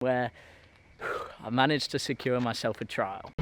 where I managed to secure myself a trial.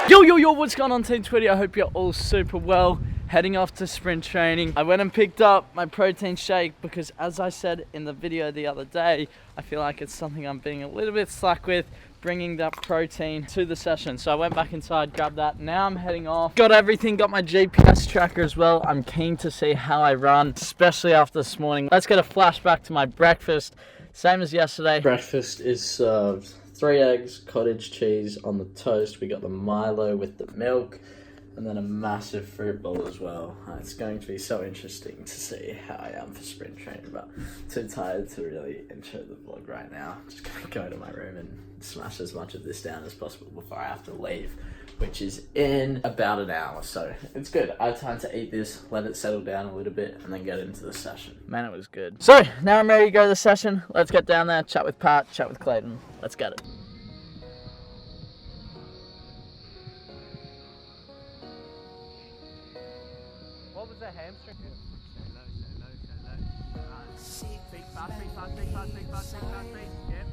Yo, what's going on, Team Twitty? I hope you're all super well. Heading off to sprint training. I went and picked up my protein shake because, as I said in the video the other day, I feel like it's something I'm being a little bit slack with, bringing that protein to the session. So I went back inside, grabbed that. Now I'm heading off. Got everything, got my GPS tracker as well. I'm keen to see how I run, especially after this morning. Let's get a flashback to my breakfast. Same as yesterday. Breakfast is served. 3 eggs, cottage cheese on the toast. We got the Milo with the milk, and then a massive fruit bowl as well. It's going to be so interesting to see how I am for sprint training, but too tired to really intro the vlog right now. Just gonna go to my room and smash as much of this down as possible before I have to leave, which is in about an hour. So it's good. I have time to eat this, let it settle down a little bit, and then get into the session. Man, it was good. So now I'm ready to go to the session. Let's get down there, chat with Pat, chat with Clayton. Let's get it. What was the hamstring? Speak fast, speak fast, speak fast, speak fast, speak fast, speak. Yep.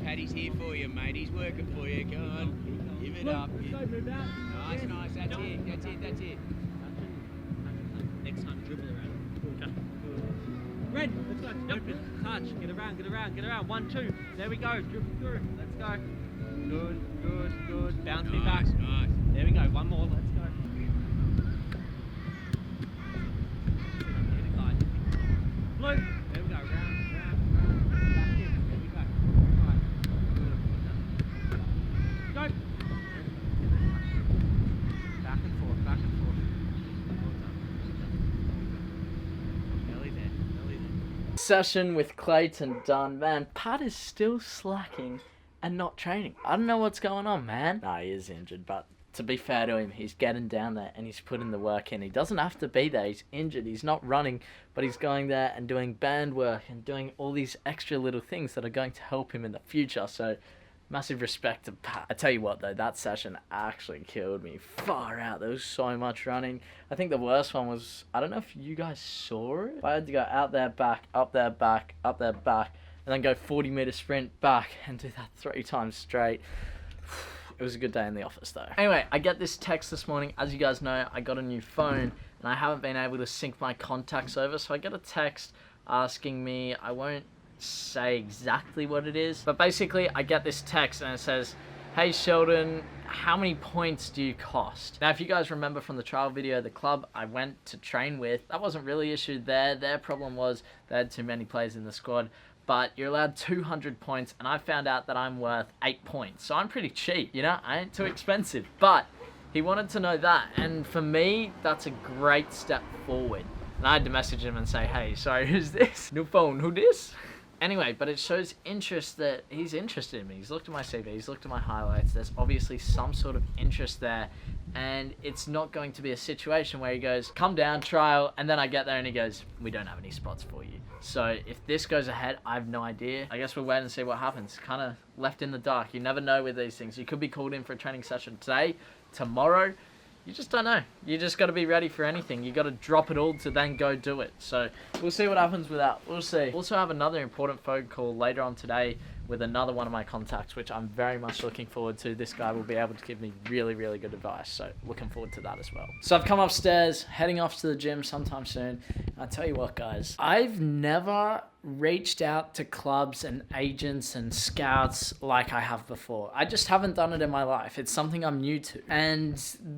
Paddy's here for you, mate. He's working for you. Go on. Give it up. Nice, nice. That's it. That's it. That's it. Next time, dribble around. Okay. Red, let's go. Open. Touch. Get around, get around, get around. 1, 2. There we go. Dribble through. Let's go. Good, good, good. Bounce me back. Nice. There we go. One more. Let's go. Blue. There we go. Round, round, round. Back in. There we go. Right. Good. Go. Back and forth, back and forth. Well done. Belly there, belly there. Session with Clayton done. Man, Pat is still slacking and not training. I don't know what's going on, man. Nah, he is injured, but to be fair to him, he's getting down there and he's putting the work in. He doesn't have to be there. He's injured. He's not running, but he's going there and doing band work and doing all these extra little things that are going to help him in the future. So massive respect to Pat. I tell you what though, that session actually killed me. Far out. There was so much running. I think the worst one was, I don't know if you guys saw it. I had to go out there, back, up there, back, up there, back, and then go 40-meter sprint back and do that 3 times straight. It was a good day in the office though. Anyway, I get this text this morning. As you guys know, I got a new phone and I haven't been able to sync my contacts over. So I get a text asking me, I won't say exactly what it is, but basically I get this text and it says, hey Sheldon, how many points do you cost? Now, if you guys remember from the trial video, the club I went to train with, that wasn't really issued there. Their problem was they had too many players in the squad. But you're allowed 200 points, and I found out that I'm worth 8 points. So I'm pretty cheap, you know? I ain't too expensive. But he wanted to know that, and for me, that's a great step forward. And I had to message him and say, hey, sorry, who's this? New phone, who this? Anyway, but it shows interest that he's interested in me. He's looked at my CV, he's looked at my highlights. There's obviously some sort of interest there. And it's not going to be a situation where he goes, come down, trial, and then I get there and he goes, we don't have any spots for you. So if this goes ahead, I have no idea. I guess we'll wait and see what happens. Kind of left in the dark. You never know with these things. You could be called in for a training session today, tomorrow. You just don't know. You just got to be ready for anything. You got to drop it all to then go do it. So we'll see what happens with that. We'll see. Also have another important phone call later on today with another one of my contacts, which I'm very much looking forward to. This guy will be able to give me really, really good advice. So looking forward to that as well. So I've come upstairs, heading off to the gym sometime soon. I tell you what, guys, I've never reached out to clubs and agents and scouts like I have before. I just haven't done it in my life. It's something I'm new to. And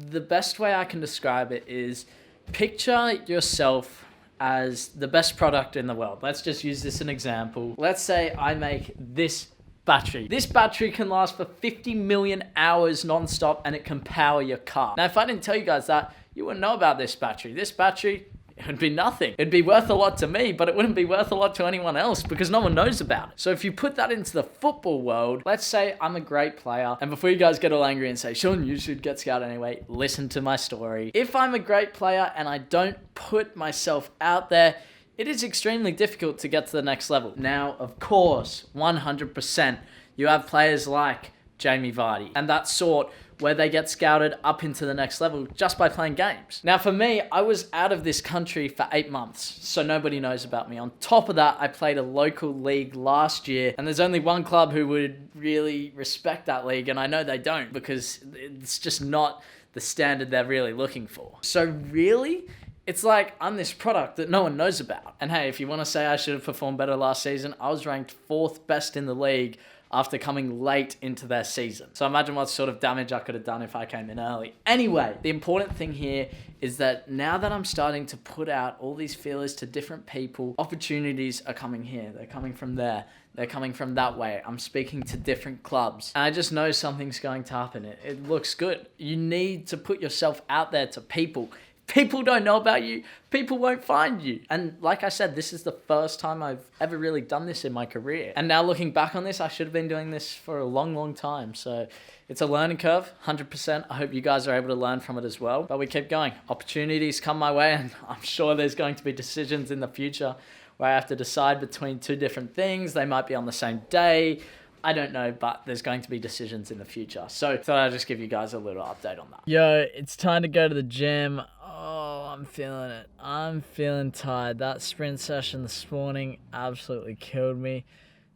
the best way I can describe it is picture yourself as the best product in the world. Let's just use this as an example. Let's say I make this battery. This battery can last for 50 million hours non-stop and it can power your car. Now, if I didn't tell you guys that, you wouldn't know about this battery. This battery, it would be nothing. It'd be worth a lot to me, but it wouldn't be worth a lot to anyone else because no one knows about it. So if you put that into the football world, let's say I'm a great player, and before you guys get all angry and say, Sean, you should get scouted anyway, listen to my story. If I'm a great player and I don't put myself out there, it is extremely difficult to get to the next level. Now, of course, 100%, you have players like Jamie Vardy and that sort where they get scouted up into the next level just by playing games. Now for me, I was out of this country for 8 months, so nobody knows about me. On top of that, I played a local league last year, and there's only one club who would really respect that league, and I know they don't because it's just not the standard they're really looking for. So really, it's like I'm this product that no one knows about. And hey, if you want to say I should have performed better last season, I was ranked 4th best in the league after coming late into their season. So imagine what sort of damage I could have done if I came in early. Anyway, the important thing here is that now that I'm starting to put out all these feelers to different people, opportunities are coming here. They're coming from there. They're coming from that way. I'm speaking to different clubs. And I just know something's going to happen. It looks good. You need to put yourself out there to people. People don't know about you, people won't find you. And like I said, this is the first time I've ever really done this in my career. And now looking back on this, I should have been doing this for a long, long time. So it's a learning curve, 100%. I hope you guys are able to learn from it as well. But we keep going. Opportunities come my way, and I'm sure there's going to be decisions in the future where I have to decide between 2 different things. They might be on the same day. I don't know, but there's going to be decisions in the future. So thought I'd just give you guys a little update on that. Yo, it's time to go to the gym. Oh, I'm feeling it. I'm feeling tired. That sprint session this morning absolutely killed me.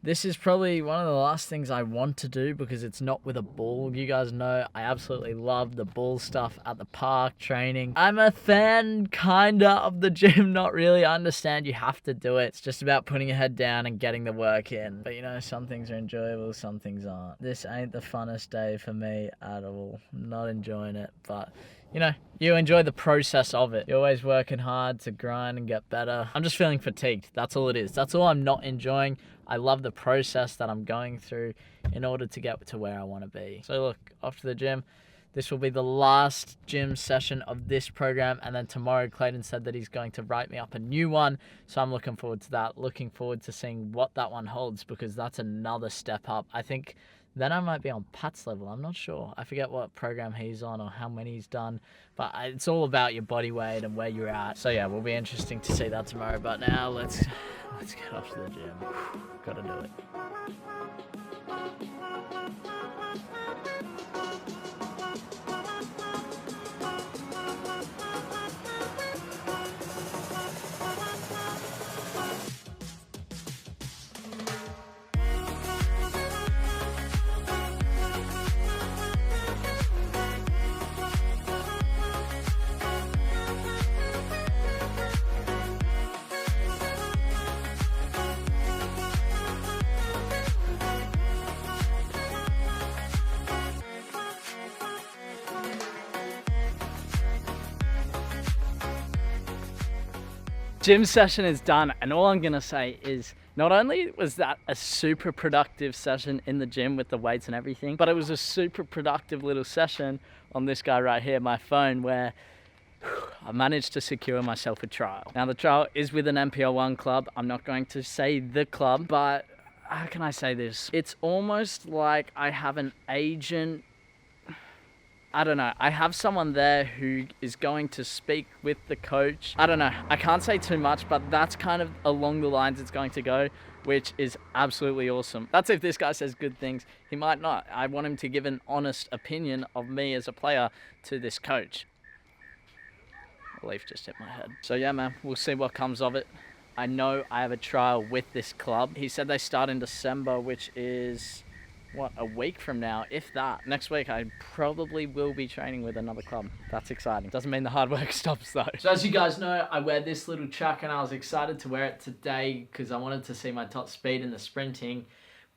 This is probably one of the last things I want to do because it's not with a ball. You guys know I absolutely love the ball stuff at the park, training. I'm a fan, kinda, of the gym, not really. I understand you have to do it. It's just about putting your head down and getting the work in. But you know, some things are enjoyable, some things aren't. This ain't the funnest day for me at all. I'm not enjoying it, but you know, you enjoy the process of it. You're always working hard to grind and get better. I'm just feeling fatigued. That's all it is. That's all I'm not enjoying. I love the process that I'm going through in order to get to where I want to be. So look, off to the gym. This will be the last gym session of this program. And then tomorrow, Clayton said that he's going to write me up a new one. So I'm looking forward to that. Looking forward to seeing what that one holds because that's another step up. I think then I might be on Pat's level. I'm not sure. I forget what program he's on or how many he's done. But it's all about your body weight and where you're at. So yeah, will be interesting to see that tomorrow. But now let's get off to the gym. Gotta do it. Gym session is done, and all I'm gonna say is not only was that a super productive session in the gym with the weights and everything, but it was a super productive little session on this guy right here, my phone, where I managed to secure myself a trial. Now the trial is with an MPL1 club. I'm not going to say the club, but how can I say this? It's almost like I have an agent. I don't know. I have someone there who is going to speak with the coach. I don't know. I can't say too much, but that's kind of along the lines it's going to go, which is absolutely awesome. That's if this guy says good things. He might not. I want him to give an honest opinion of me as a player to this coach. A leaf just hit my head. So yeah, man, we'll see what comes of it. I know I have a trial with this club. He said they start in December, which is, what, a week from now, if that. Next week, I probably will be training with another club. That's exciting. Doesn't mean the hard work stops though. So as you guys know, I wear this little track and I was excited to wear it today because I wanted to see my top speed in the sprinting.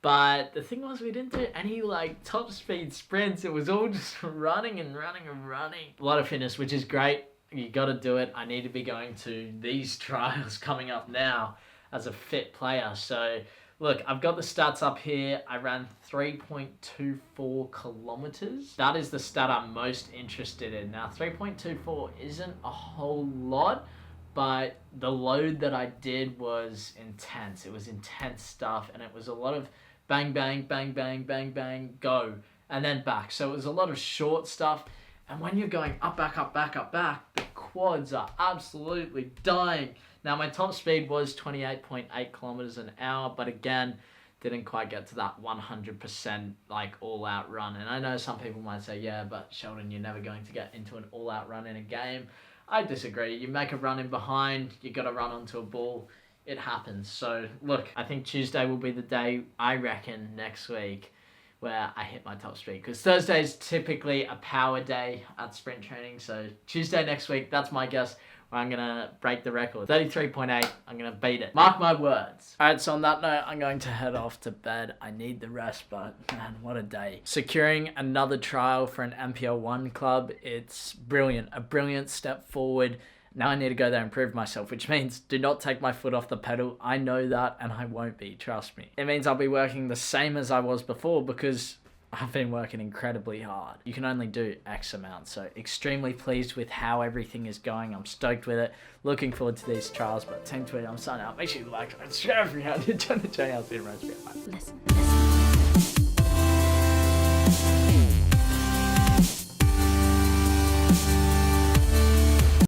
But the thing was, we didn't do any like top speed sprints. It was all just running and running and running. A lot of fitness, which is great. You got to do it. I need to be going to these trials coming up now as a fit player. So look, I've got the stats up here. I ran 3.24 kilometers. That is the stat I'm most interested in. Now, 3.24 isn't a whole lot, but the load that I did was intense. It was intense stuff, and it was a lot of bang, bang, bang, bang, bang, bang, go, and then back. So it was a lot of short stuff. And when you're going up, back, up, back, up, back, the quads are absolutely dying. Now, my top speed was 28.8 kilometers an hour, but again, didn't quite get to that 100% like all-out run. And I know some people might say, yeah, but Sheldon, you're never going to get into an all-out run in a game. I disagree. You make a run in behind, you got to run onto a ball. It happens. So, look, I think Tuesday will be the day, I reckon, next week, where I hit my top speed. Because Thursday is typically a power day at sprint training. So Tuesday next week, that's my guess, where I'm going to break the record. 33.8, I'm going to beat it. Mark my words. Alright, so on that note, I'm going to head off to bed. I need the rest, but man, what a day. Securing another trial for an MPL1 club, it's brilliant. A brilliant step forward. Now I need to go there and prove myself, which means do not take my foot off the pedal. I know that, and I won't be, trust me. It means I'll be working the same as I was before because I've been working incredibly hard. You can only do X amount, so extremely pleased with how everything is going. I'm stoked with it. Looking forward to these trials, but Team Tweet, I'm signing out. Make sure you like, subscribe, and turn the channel. I'll see you in the next video. Bye. Listen.